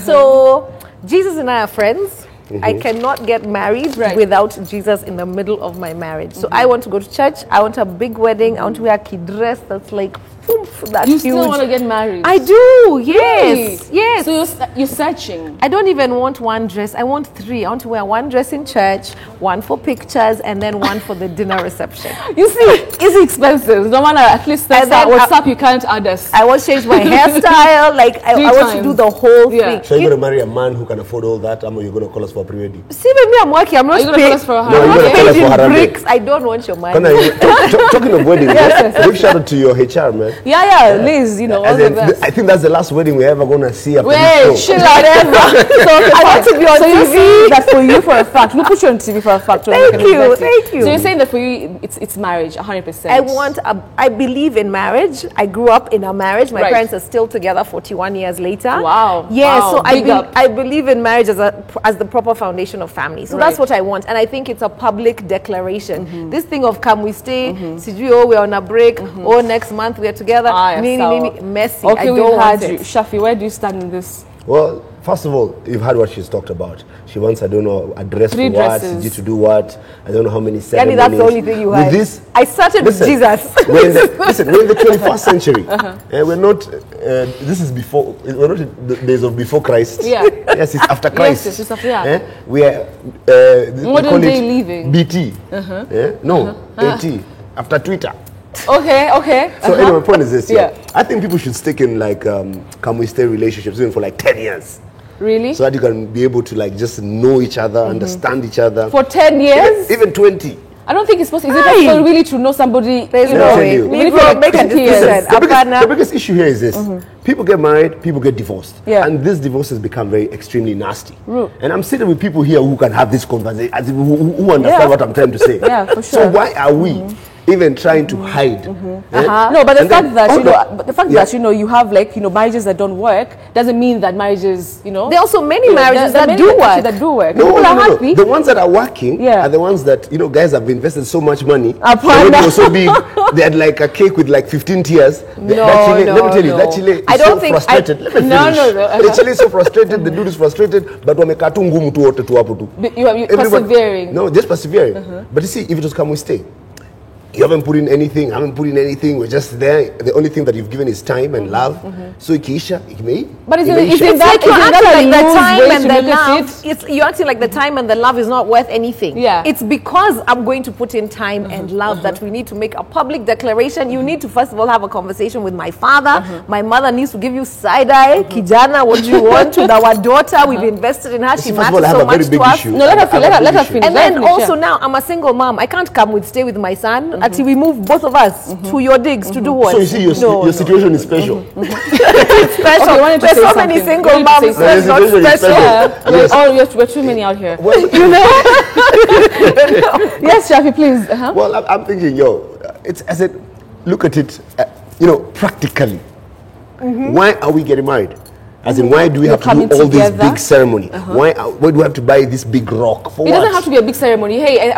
So Jesus and I are friends. I cannot get married without Jesus in the middle of my marriage. So I want to go to church. I want a big wedding. I want to wear a kid dress that's like that's you still want to get married? I do. Yes. Really? Yes. So you're searching. I don't even want one dress. I want three. I want to wear one dress in church, one for pictures, and then one for the dinner reception. You see, it's expensive. No matter at least that's WhatsApp. You can't add us. I want to change my hairstyle. Like I want to do the whole thing. So you're going to marry a man who can afford all that, or you're going to call us for a pre-wedding? See, with me, I'm working. I'm not paying for I'm not paying bricks. I don't want your money. Talking of weddings, big shout out to your HR, man. Yeah. Liz, you know, all the best. I think that's the last wedding we're ever going to see. Wait, chill out, ever. So I want to be on TV. So you're saying that for you for a fact. We'll put you on TV for a fact. Thank you. So you're saying that for you, it's marriage, 100%. I believe in marriage. I grew up in a marriage. My parents are still together 41 years later. Wow. Yeah, so I believe in marriage as the proper foundation of family. So that's what I want. And I think it's a public declaration. This thing of come we stay, we're on a break, or next month we're together. Messy. Okay, I don't want it. Shafi, where do you stand in this? Well, first of all, you've heard what she's talked about. She wants, I don't know, a dress for what, CG to do what, I don't know how many ceremonies. That's the only thing you heard. I started with Jesus. We're in the 21st century. We're not, this is before, we're not in the days of before Christ. Yeah. Yes, it's after Christ. Yes, it's after, we are, modern day living. BT. AT. After Twitter. Okay. So anyway, my point is this. I think people should stick in like can we stay relationships even for like 10 years. Really? So that you can be able to like just know each other, understand each other. For 10 years? Even 20. I don't think it's possible. Is it possible really to know somebody? There's no way. The biggest issue here is this. People get married, people get divorced. And this divorce has become very extremely nasty. And I'm sitting with people here who can have this conversation, who understand what I'm trying to say. Yeah, for sure. So why are we even trying to hide? No, but the fact that you have like marriages that don't work doesn't mean that marriages there are also many marriages that do work. No, people are happy. The ones that are working are the ones that guys have invested so much money. They're so big. They had like a cake with like 15 tiers. Let me tell you, that Chile is so frustrated. Let me finish. The Chile is so frustrated. The dude is frustrated, but wamekatu ngumu tu wote tu hapo tu. You're persevering. No, just persevering. But you see, if it was come we stay. You haven't put in anything, we're just there. The only thing that you've given is time and love. So Ikisha, but isn't that you're acting like the time and the love is not worth anything. Yeah. It's because I'm going to put in time and love that we need to make a public declaration. You need to first of all have a conversation with my father. My mother needs to give you side-eye. Kijana, what do you want with our daughter? We've invested in her. She matters so much to us. No, let her finish. And then also now I'm a single mom. I can't come stay with my son. Until we move both of us to your digs to do what? So you see, your situation is special. It's special. Okay, there's so many single moms. That's not special. We're too many out here. Well, Yes, Shafi, please. Well, I'm thinking, look at it, practically. Why are we getting married? As in, why do we have to do all this big ceremony? Why do we have to buy this big rock? For it doesn't have to be a big ceremony. Hey,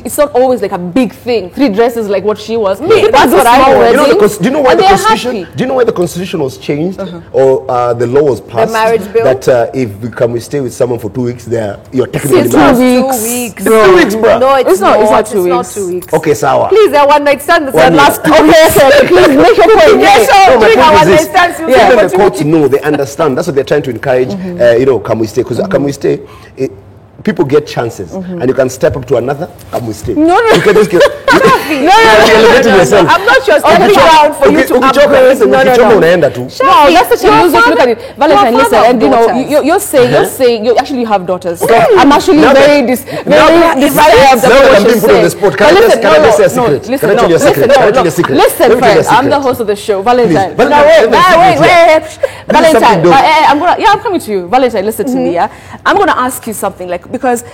it's not always like a big thing. 3 dresses like what she was. That's what I want. Do you know why the Constitution? Do you know why the Constitution was changed or the law was passed? The marriage bill. That if we stay with someone for 2 weeks, you're technically married. 2 weeks. 2 weeks, bro. No, it's not 2 weeks. Okay, sawa. Please, they're one night stands. Last 2 weeks. Please make your point. Yes, even the courts know, they understand. That's what they're trying to encourage. Can we stay? Because can we stay? People get chances, and you can step up to another. Can we stay? No. You can just get. I'm not sure stepping around for you to upgrade. No, that's such a loose way to look at it. Valentine, listen, and you're saying you actually have daughters. I'm actually very disturbed at what you're saying. Can I just say a secret? Can I tell you a secret? Can I tell you a secret? Listen, friend, I'm the host of the show. Valentine. Wait. Valentine, I'm coming to you. Valentine, listen to me, I'm going to ask you something. Like, because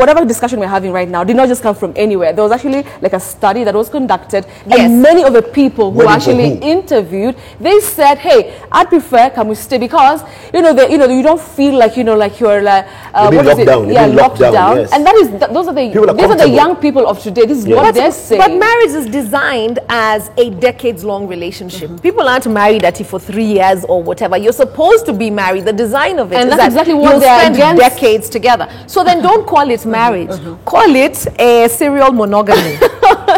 whatever discussion we're having right now did not just come from anywhere. There was actually like a study that was conducted, and many of the people who actually interviewed, they said, "Hey, I'd prefer can we stay because you don't feel like like you're like locked down." Yes. And those are the young people of today. This is what they're saying. But marriage is designed as a decades-long relationship. People aren't married for 3 years or whatever. You're supposed to be married. The design of it and is that's exactly what they're spend decades together. So then don't call it marriage. Call it a serial monogamy.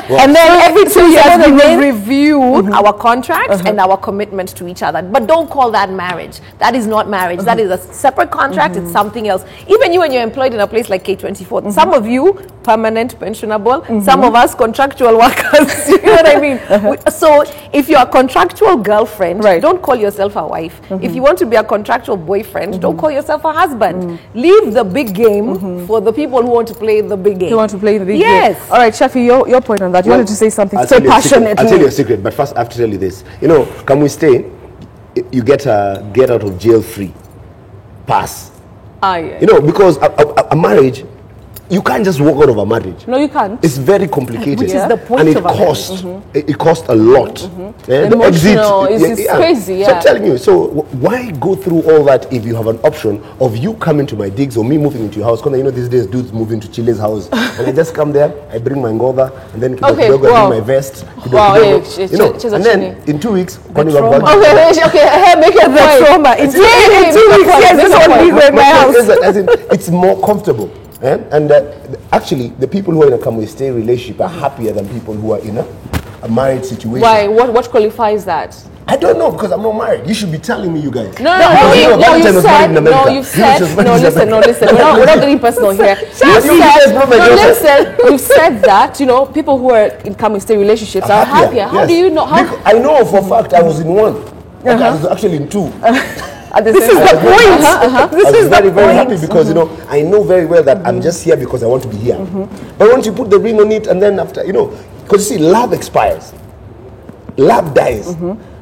And then every 2 years we will review our contracts and our commitment to each other. But don't call that marriage. That is not marriage. That is a separate contract. It's something else. Even you when you're employed in a place like K24, some of you permanent, pensionable, some of us contractual workers. You know what I mean? So if you're a contractual girlfriend, don't call yourself a wife. If you want to be a contractual boyfriend, don't call yourself a husband. Leave the big game for the people who want to play the big game. You want to play the big game? Yes. All right, Shafi, your point on that. You wanted to say something so passionately. I'll tell you a secret, but first I have to tell you this. Can we stay? You get a get out of jail free pass. Because a marriage, you can't just walk out of a marriage. No, you can't. It's very complicated. Which is the point and of it costs a lot. Emotional, it's crazy. So I'm telling you, so why go through all that if you have an option of you coming to my digs or me moving into your house? Because these days dudes move into Chile's house, and I just come there, I bring my ngova, and then I bring my vest. And then in 2 weeks, okay, make your trauma. In 2 weeks, yes, this one leave in my house. It's more comfortable. And actually, the people who are in a come we stay relationship are happier than people who are in a married situation. Why? What qualifies that? I don't know, because I'm not married. You should be telling me, you guys. You've said. Listen. We're not getting personal here. You've said that, people who are in come and stay relationships are happier. How do you know? I know for a fact I was in one. I was actually in two. This is the point. This is very, very happy because, I know very well that I'm just here because I want to be here. But once you put the ring on it and then after, because you see, love expires. Love dies.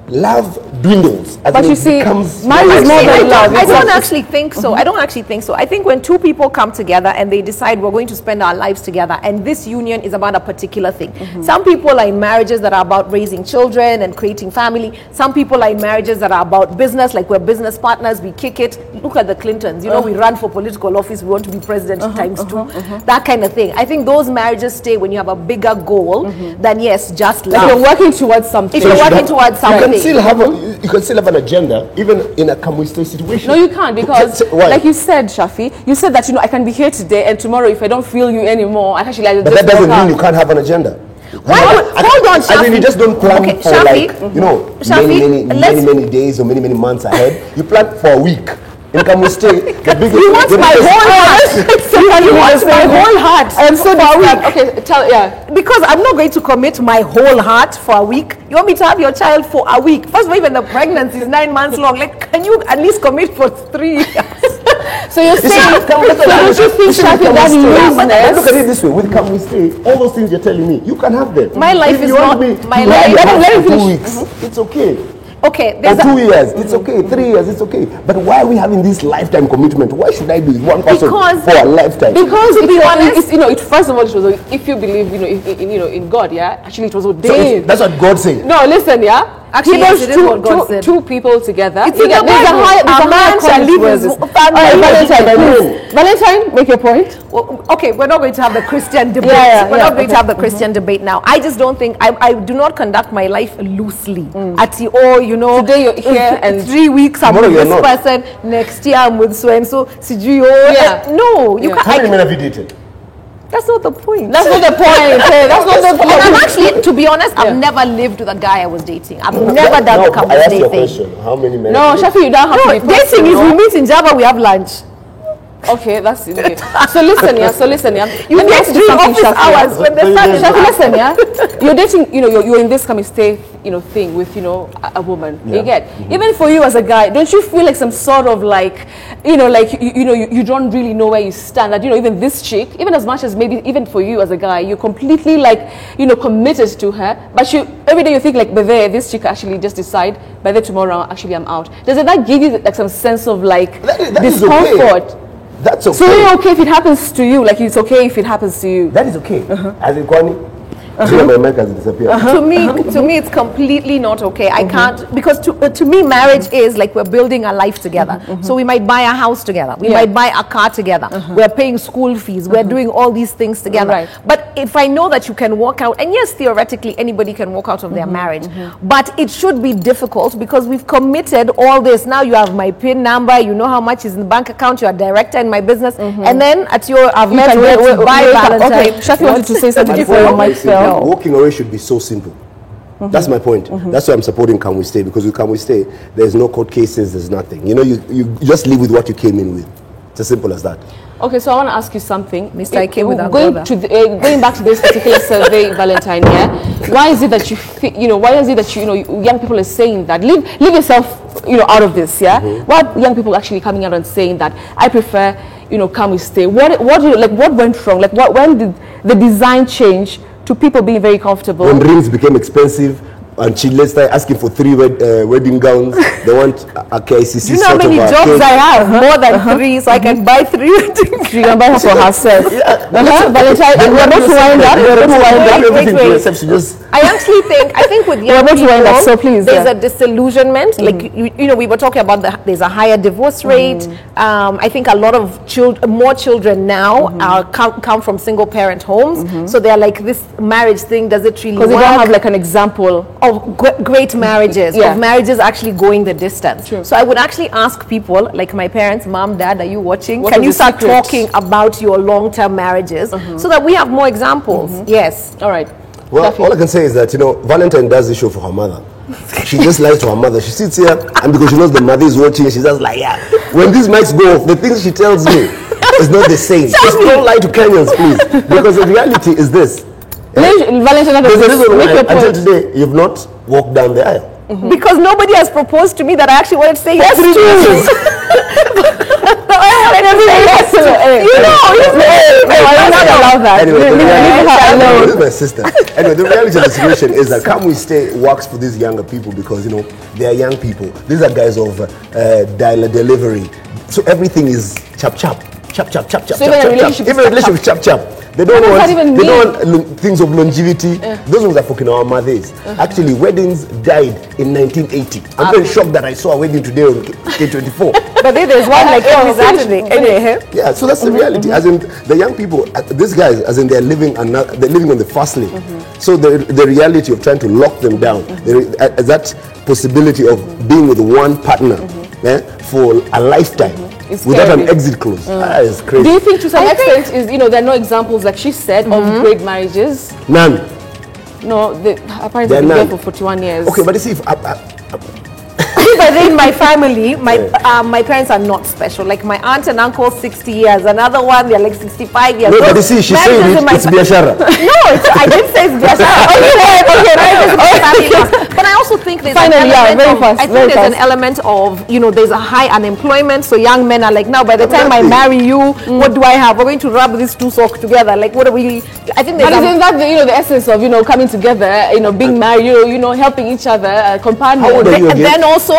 Love dwindles. But you see, marriage is more than love. I don't actually think so. I don't actually think so. I think when two people come together and they decide we're going to spend our lives together, and this union is about a particular thing. Some people are in marriages that are about raising children and creating family. Some people are in marriages that are about business, like we're business partners, we kick it. Look at the Clintons. We run for political office, we want to be president times 2. That kind of thing. I think those marriages stay when you have a bigger goal than, yes, just love. If you're working towards something. If you're working towards something. You can still have an agenda, even in a come we stay situation. No, you can't, because like you said, Shafi, you said that I can be here today and tomorrow if I don't feel you anymore, I actually but that doesn't mean you can't have an agenda. Hold on, Shafi. I mean, you just don't plan for Shafi, many days or many months ahead. You plan for a week. In come we stay. You want my whole heart. You want my whole heart. And so for a week. Okay, because I'm not going to commit my whole heart for a week. You want me to have your child for a week? First of all, even the pregnancy is 9 months long. Like, can you at least commit for 3 years? So you're saying, don't you think Shafi that looseness? Look at it this way. With come we stay, all those things you're telling me, you can have them. My life is not my life. Let me 2 weeks. It's okay. Okay, there's 2 years, it's okay. 3 years, it's okay. But why are we having this lifetime commitment? Why should I be with one person for a lifetime? Because to be honest, first of all, it was if you believe, in God, actually it was ordained. So that's what God said. No, listen, actually, two people together. It's a man shall leave his family. Valentine, make your point. Well, okay, we're not going to have the Christian debate. We're not going to have the Christian debate now. I just don't think I do not conduct my life loosely. Today you're here and 3 weeks I'm with this person. Next year I'm with so and so. No, you can't. How many men have you dated? That's not the point. That's not the point. That's not the point. And I'm actually, to be honest, I've never lived with a guy I was dating. I've never done the couple dating. How many men? No, Shafi, you don't have to be dating is we meet in Java, we have lunch. Okay, that's it. Okay. So listen, You get 3 office hours when the sun is listen, you're dating, you're in this come and stay, thing with, a woman. You get? Even for you as a guy, don't you feel like some sort of like, you don't really know where you stand? That, even this chick, even as much as maybe even for you as a guy, you're completely like, committed to her. But every day you think like, but this chick actually just decide, by tomorrow, actually I'm out. Doesn't that give you like some sense of like discomfort? That's okay. So you're okay if it happens to you, like it's okay if it happens to you? That is okay. As in Kwani, my mic has disappeared. To me, it's completely not okay. I can't, because to me, marriage is like we're building a life together. So we might buy a house together. We might buy a car together. We're paying school fees. We're doing all these things together. Right. But if I know that you can walk out, and yes, theoretically, anybody can walk out of their marriage, but it should be difficult because we've committed all this. Now you have my PIN number, you know how much is in the bank account, you're a director in my business, and then at your, I've met you to buy Valentine. Okay, Shafi wanted to say something before your mic fell. Walking away should be so simple. That's my point. That's why I'm supporting Can We Stay, because with Can We Stay, there's no court cases, there's nothing. You know, you just live with what you came in with. It's as simple as that. Okay, so I want to ask you something. Mr. I came with a going back to this particular survey, Valentine, why is it that why is it that young people are saying that? Leave yourself, out of this, Why are young people actually coming out and saying that I prefer, Can We Stay? What went wrong? Like, when did the design change to people being very comfortable? When rings became expensive and let's start asking for 3 wedding gowns, they want a KICC. You know how many jobs I have? More than 3, so I can buy 3 wedding gowns. She can buy her for herself. Valentine, we're about to wind up. I think with young people, so please, there's a disillusionment. Like, we were talking about there's a higher divorce rate. I think a lot of more children now come from single parent homes. So they're like, this marriage thing, does it really work? Because they don't have like an example of great marriages, of marriages actually going the distance. True. So I would actually ask people, like my parents, mom, dad, are you watching? Can you start talking about your long-term marriages so that we have more examples? Yes. All right. Well, all I can say is that, Valentine does this show for her mother. She just lies to her mother. She sits here, and because she knows the mother is watching, she's just like, when these mics go off, the things she tells me is not the same. Just don't lie to Kenyans, please. Because the reality is this. Valentine, there's a reason why until today you've not walked down the aisle. Because nobody has proposed to me that I actually wanted to say yes to. I wanted to say yes to. I'm not allowed that. This is my sister. Anyway, the reality of the situation is that Can We Stay works for these younger people because, they are young people. These are guys of delivery. So everything is chap. So even a relationship chap. They don't want things of longevity. Those ones are fucking our mothers. Actually, weddings died in 1980. I'm very shocked that I saw a wedding today on K24. But there's one like every Saturday. Yeah, so that's the reality. As in, the young people, these guys, as in they're living on the fast lane. So the reality of trying to lock them down, that possibility of being with one partner for a lifetime. Without an exit clause. That is crazy. Do you think to some extent there are no examples, like she said, of great marriages? None. No, apparently they've been there for 41 years. Okay, but you see, if but in my family, my parents are not special. Like my aunt and uncle, 60 years. Another one, they're like 65 years. No, but you see, she said it's biashara. No, I didn't say it's biashara. But I also think there's an element of, there's a high unemployment. So young men are like, now by the time I marry you, what do I have? We're going to rub these 2 socks together. Like, what are we? I think there's isn't that the essence of coming together, being married, helping each other, companions. And then also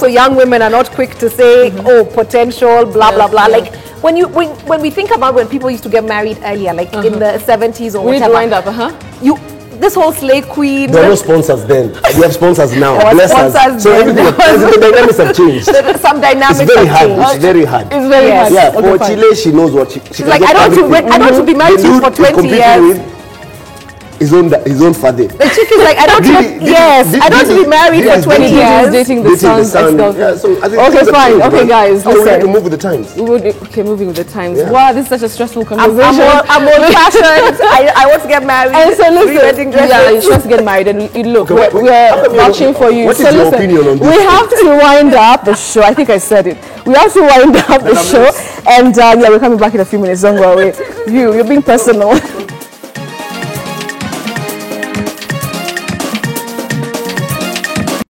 young women are not quick to say, potential, blah blah blah. Like when we think about when people used to get married earlier, like in the 70s or whatever. Wind up, this whole slay queen. There were no sponsors then. We have sponsors now. Bless us. So everything, the dynamics have changed. Some dynamics have changed. It's very hard. It's very hard. Yeah, for Chile, she knows what she's like. I don't want to be married to you for 20 years. His own father. The chick is like, I don't want to be married for 20 years. Dating the son. Yeah, so I think okay, fine. Okay, guys, listen. We have to move with the times. Okay, moving with the times. Yeah. Wow, this is such a stressful conversation. I'm old-fashioned. I want to get married. And so listen, you just get married, and look, we're watching for you. What is your opinion on this? We have to wind up the show. I think I said it. We have to wind up the show, and we're coming back in a few minutes. Don't go away. You're being personal.